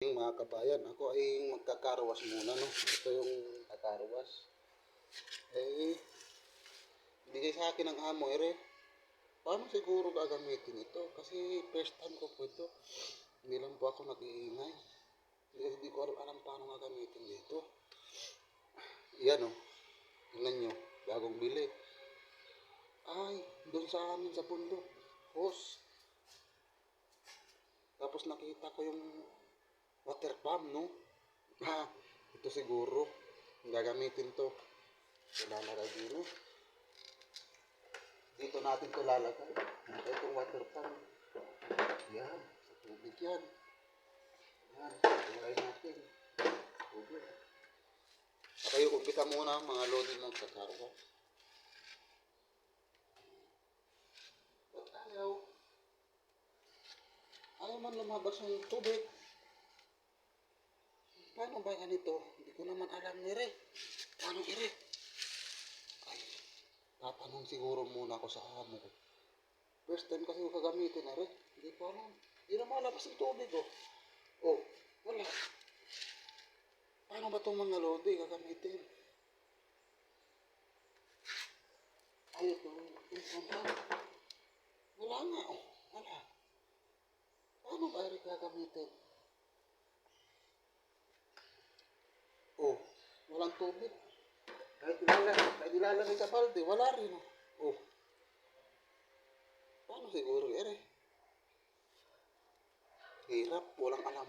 Mga kabayan, ako ay magkakarawas muna, no? Ito yung kakarawas. Eh, bigay sa akin ng amo, paano siguro gagamitin ito? Kasi first time ko po ito. Hindi lang po ako nag-iingay. Hindi ko alam paano gagamitin dito. Yan, oh. Tingnan nyo, bagong bili. Ay, doon sa amin sa bundok. Hose. Tapos nakita ko yung water pump, no? Ito siguro. Gagamitin to. Ilalagay dito. Dito natin ito lalagay. Itong water pump. Yan. Sa tubig yan. Yan. Ilalagay natin. Tubig. Kayo, umpisa muna mga loading ng kakarwa. Ba't ayaw? Ayaw man lumabas yung tubig. Paano ba ganito? Hindi ko naman alam Paano Ay, tatanong siguro muna ako sa amo ko. First time kasi ko kagamitin Hindi ko alam. Hindi na malabas yung tubig Oh, wala. Paano ba itong mga lodi gagamitin? Ay, ito. Wala nga Wala. Paano ba gagamitin? Walang tubig. Kahit ilalagay sa balde, wala rin. Paano siguro, Hirap, walang alam.